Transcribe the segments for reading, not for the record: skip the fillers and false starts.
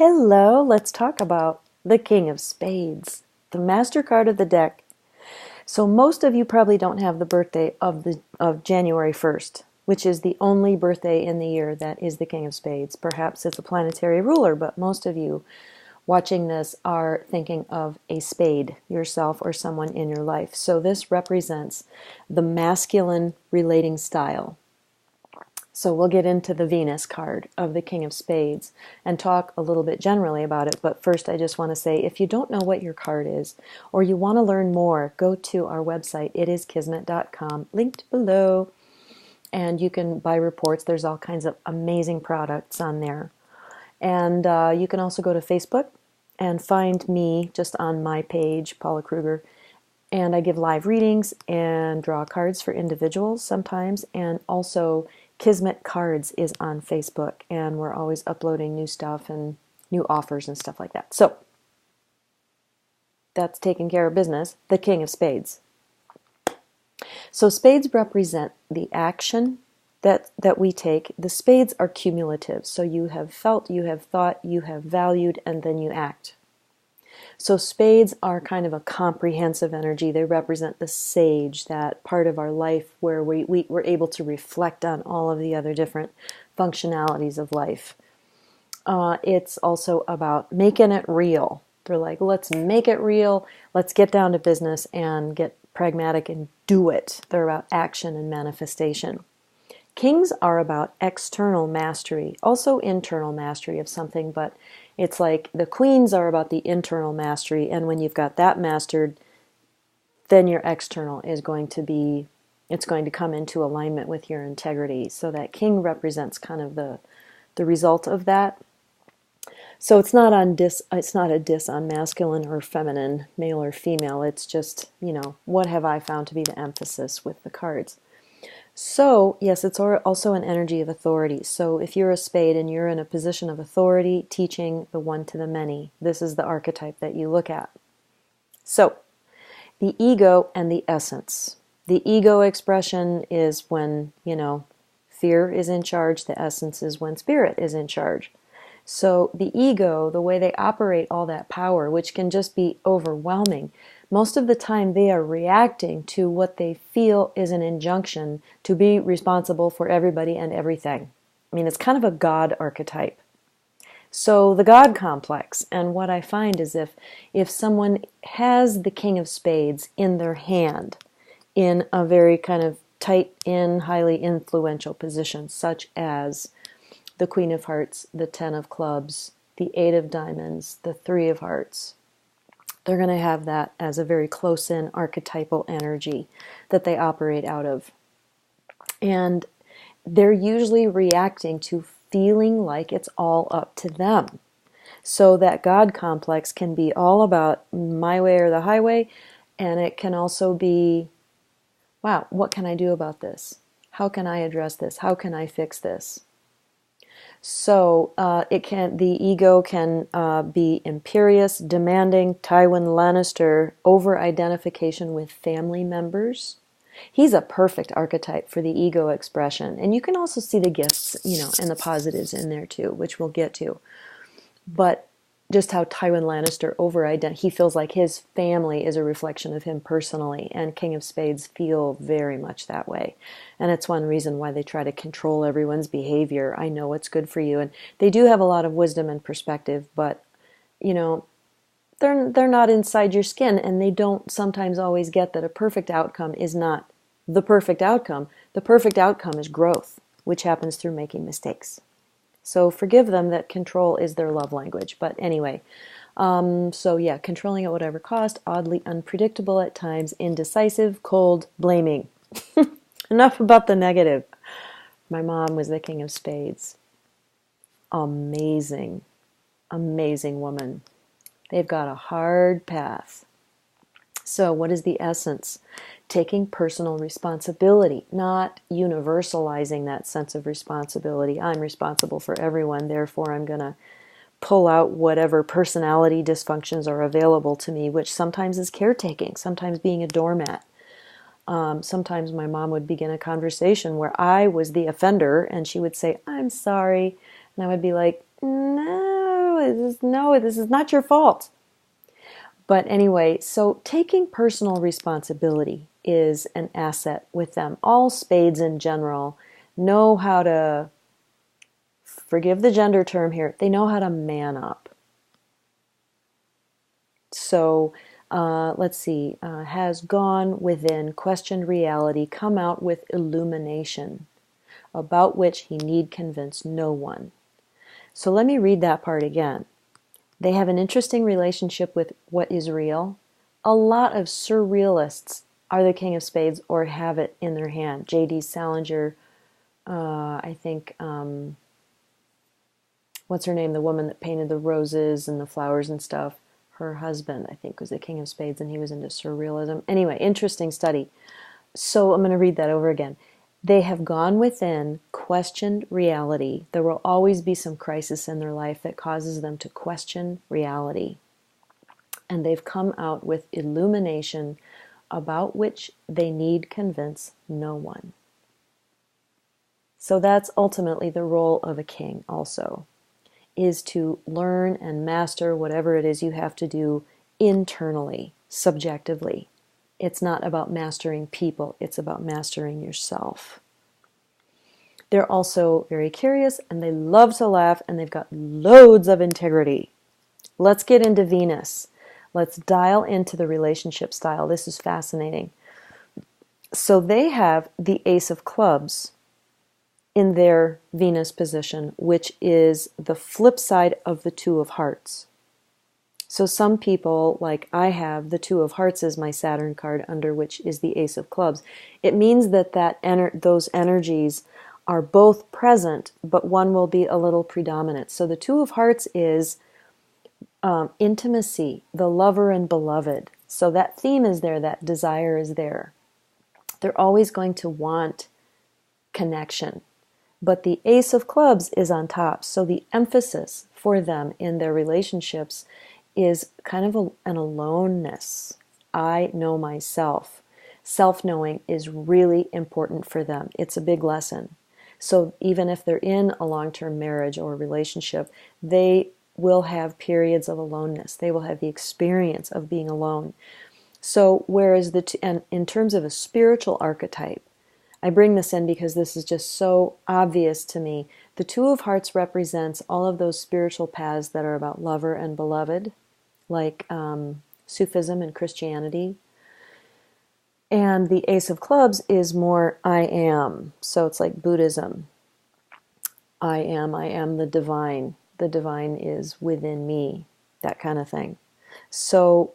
Hello, let's talk about the King of Spades, the master card of the deck. So most of you probably don't have the birthday of January 1st, which is the only birthday in the year that is the King of Spades. Perhaps it's a planetary ruler, but most of you watching this are thinking of a spade, yourself or someone in your life. So this represents the masculine relating style. So we'll get into the Venus card of the King of Spades and talk a little bit generally about it. But first I just want to say, if you don't know what your card is or you want to learn more, go to our website. It is Kismet.com, linked below. And you can buy reports. There's all kinds of amazing products on there. And you can also go to Facebook and find me just on my page, Paula Kruger. And I give live readings and draw cards for individuals sometimes. And also Kismet Cards is on Facebook, and we're always uploading new stuff and new offers and stuff like that. So that's taking care of business. The King of Spades. So spades represent the action that we take. The spades are cumulative. So you have felt, you have thought, you have valued, and then you act. So spades are kind of a comprehensive energy. They represent the sage, that part of our life where we're able to reflect on all of the other different functionalities of life. It's also about making it real. They're like, let's make it real. Let's get down to business and get pragmatic and do it. They're about action and manifestation. Kings are about external mastery, also internal mastery of something, but it's like the queens are about the internal mastery, and when you've got that mastered, then your external is going to come into alignment with your integrity. So that king represents kind of the result of that. So it's not a diss on masculine or feminine, male or female. It's just, what have I found to be the emphasis with the cards? So, yes, it's also an energy of authority. So if you're a spade and you're in a position of authority, teaching the one to the many, this is the archetype that you look at. So, the ego and the essence. The ego expression is when, fear is in charge. The essence is when spirit is in charge. So the ego, the way they operate all that power, which can just be overwhelming, most of the time they are reacting to what they feel is an injunction to be responsible for everybody and everything. I mean, it's kind of a God archetype. So the God complex, and what I find is if someone has the King of Spades in their hand in a very kind of tight-in, highly influential position, such as the Queen of Hearts, the Ten of Clubs, the Eight of Diamonds, the Three of Hearts, they're going to have that as a very close-in archetypal energy that they operate out of. And they're usually reacting to feeling like it's all up to them. So that God complex can be all about my way or the highway, and it can also be, wow, what can I do about this? How can I address this? How can I fix this? So the ego can be imperious, demanding, Tywin Lannister, over-identification with family members. He's a perfect archetype for the ego expression. And you can also see the gifts, and the positives in there too, which we'll get to. But just how Tywin Lannister he feels like his family is a reflection of him personally, and King of Spades feel very much that way. And it's one reason why they try to control everyone's behavior. I know what's good for you, and they do have a lot of wisdom and perspective, but they're not inside your skin, and they don't sometimes always get that a perfect outcome is not the perfect outcome. The perfect outcome is growth, which happens through making mistakes. So forgive them that control is their love language. But anyway, so yeah, controlling at whatever cost, oddly unpredictable at times, indecisive, cold, blaming. Enough about the negative. My mom was the King of Spades. Amazing, amazing woman. They've got a hard path. So what is the essence? Taking personal responsibility, not universalizing that sense of responsibility. I'm responsible for everyone, therefore I'm going to pull out whatever personality dysfunctions are available to me, which sometimes is caretaking, sometimes being a doormat. Sometimes my mom would begin a conversation where I was the offender and she would say, I'm sorry. And I would be like, no, this is not your fault. But anyway, so taking personal responsibility is an asset with them. All spades in general know how to, forgive the gender term here, they know how to man up. So let's see, has gone within, questioned reality, come out with illumination, about which he need convince no one. So let me read that part again. They have an interesting relationship with what is real. A lot of surrealists are the King of Spades or have it in their hand. J.D. Salinger, I think, what's her name? The woman that painted the roses and the flowers and stuff. Her husband, I think, was the King of Spades, and he was into surrealism. Anyway, interesting study. So I'm going to read that over again. They have gone within, questioned reality. There will always be some crisis in their life that causes them to question reality. And they've come out with illumination about which they need convince no one. So that's ultimately the role of a king also, is to learn and master whatever it is you have to do internally, subjectively. It's not about mastering people, it's about mastering yourself. They're also very curious and they love to laugh and they've got loads of integrity. Let's get into Venus. Let's dial into the relationship style. This is fascinating. So they have the Ace of Clubs in their Venus position, which is the flip side of the Two of Hearts. So some people, like I have, the Two of Hearts is my Saturn card, under which is the Ace of Clubs. It means that those energies are both present, but one will be a little predominant. So the Two of Hearts is intimacy, the lover and beloved. So that theme is there, that desire is there. They're always going to want connection. But the Ace of Clubs is on top. So the emphasis for them in their relationships is kind of an aloneness. I know myself. Self-knowing is really important for them. It's a big lesson. So even if they're in a long-term marriage or relationship, they will have periods of aloneness. They will have the experience of being alone. So whereas and in terms of a spiritual archetype, I bring this in because this is just so obvious to me. The Two of Hearts represents all of those spiritual paths that are about lover and beloved, like Sufism and Christianity. And the Ace of Clubs is more I am. So it's like Buddhism. I am the divine. The divine is within me, that kind of thing. So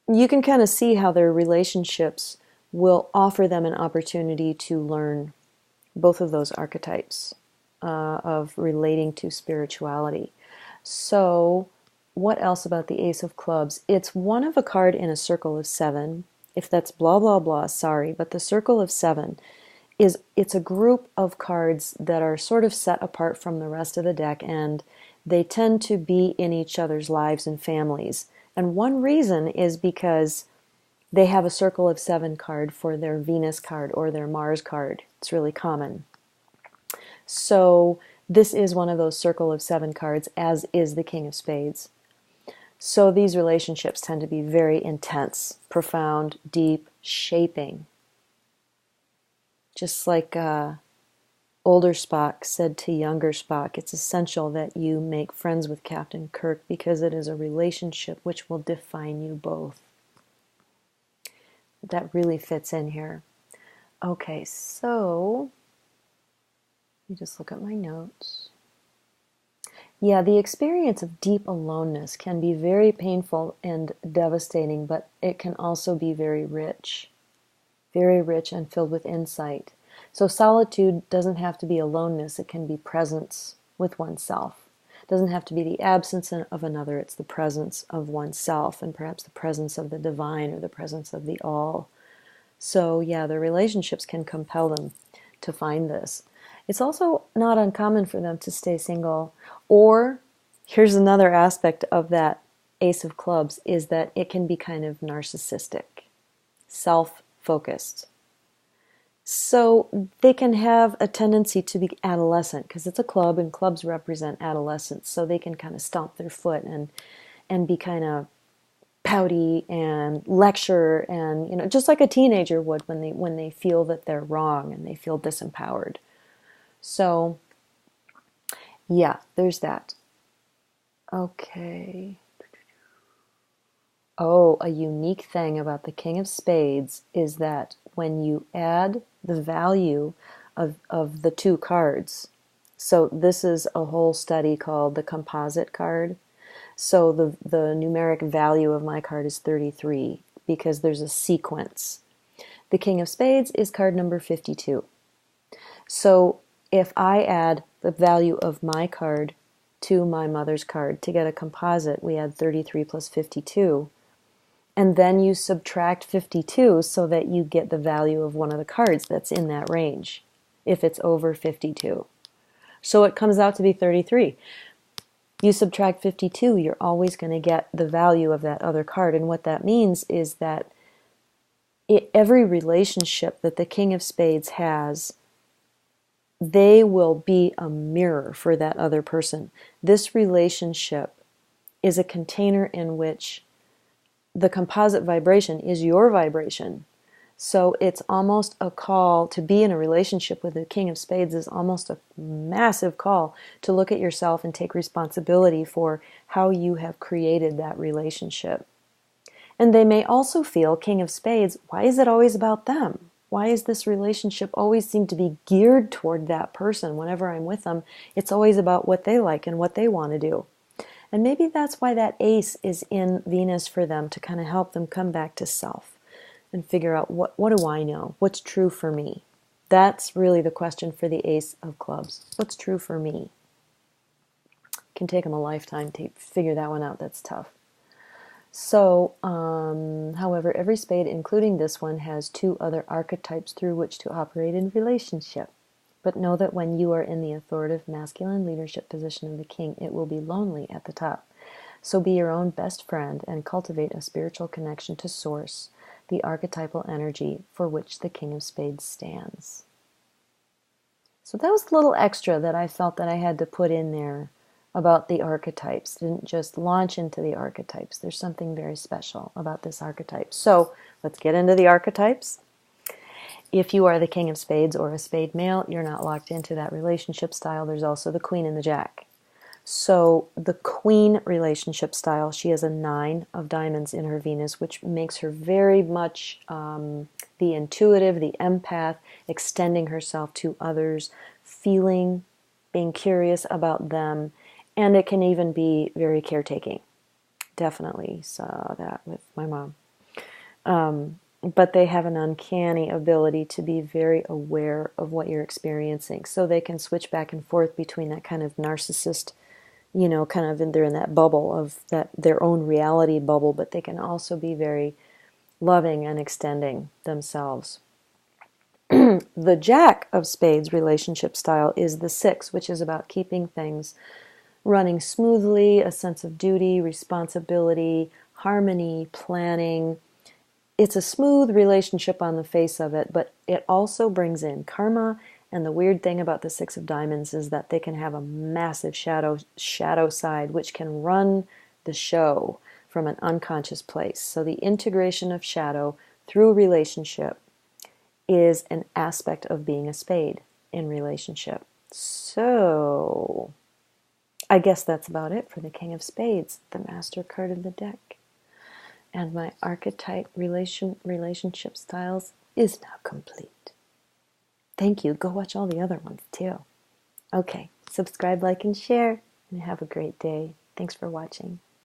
you can kind of see how their relationships will offer them an opportunity to learn both of those archetypes of relating to spirituality. So what else about the Ace of Clubs? It's one of a card in a circle of 7. If that's blah, blah, blah, sorry, but the circle of 7 it's a group of cards that are sort of set apart from the rest of the deck, and they tend to be in each other's lives and families. And one reason is because they have a circle of 7 card for their Venus card or their Mars card. It's really common. So this is one of those circle of 7 cards, as is the King of Spades. So these relationships tend to be very intense, profound, deep, shaping. Just like older Spock said to younger Spock, it's essential that you make friends with Captain Kirk because it is a relationship which will define you both. That really fits in here. Okay, so let me just look at my notes. Yeah, the experience of deep aloneness can be very painful and devastating, but it can also be very rich and filled with insight. So solitude doesn't have to be aloneness, it can be presence with oneself. It doesn't have to be the absence of another, it's the presence of oneself and perhaps the presence of the divine or the presence of the all. So yeah, the relationships can compel them to find this. It's also not uncommon for them to stay single. Or, here's another aspect of that Ace of Clubs, is that it can be kind of narcissistic, self-focused. So they can have a tendency to be adolescent because it's a club and clubs represent adolescence. So they can kind of stomp their foot and be kind of pouty and lecture and just like a teenager would when they feel that they're wrong and they feel disempowered. So yeah, there's that. Okay. Oh, a unique thing about the King of Spades is that when you add the value of the two cards, so this is a whole study called the Composite Card. So the numeric value of my card is 33 because there's a sequence. The King of Spades is card number 52. So if I add the value of my card to my mother's card to get a composite, we add 33 plus 52. And then you subtract 52 so that you get the value of one of the cards that's in that range, if it's over 52. So it comes out to be 33. You subtract 52, you're always going to get the value of that other card. And what that means is that every relationship that the King of Spades has, they will be a mirror for that other person. This relationship is a container in which the composite vibration is your vibration. So it's almost a call to be in a relationship with the King of Spades is almost a massive call to look at yourself and take responsibility for how you have created that relationship. And they may also feel, King of Spades, why is it always about them? Why is this relationship always seem to be geared toward that person? Whenever I'm with them, it's always about what they like and what they want to do. And maybe that's why that ace is in Venus for them, to kind of help them come back to self and figure out what do I know? What's true for me? That's really the question for the Ace of Clubs. What's true for me? It can take them a lifetime to figure that one out. That's tough. So, however, every spade, including this one, has two other archetypes through which to operate in relationship. But know that when you are in the authoritative masculine leadership position of the king, it will be lonely at the top. So be your own best friend and cultivate a spiritual connection to Source, the archetypal energy for which the King of Spades stands. So that was a little extra that I felt that I had to put in there about the archetypes. Didn't just launch into the archetypes. There's something very special about this archetype. So let's get into the archetypes. If you are the King of Spades or a spade male, you're not locked into that relationship style. There's also the Queen and the Jack. So the Queen relationship style, she has a 9 of diamonds in her Venus, which makes her very much the intuitive, the empath, extending herself to others, feeling, being curious about them, and it can even be very caretaking. Definitely saw that with my mom. But they have an uncanny ability to be very aware of what you're experiencing. So they can switch back and forth between that kind of narcissist, kind of they're in that bubble of that their own reality bubble, but they can also be very loving and extending themselves. The Jack of Spades relationship style is the 6, which is about keeping things running smoothly, a sense of duty, responsibility, harmony, planning. It's a smooth relationship on the face of it, but it also brings in karma. And the weird thing about the 6 of diamonds is that they can have a massive shadow side, which can run the show from an unconscious place. So the integration of shadow through a relationship is an aspect of being a spade in relationship. So I guess that's about it for the King of Spades, the master card of the deck. And my archetype relationship styles is now complete. Thank you. Go watch all the other ones too. Okay, subscribe, like, and share, and have a great day. Thanks for watching.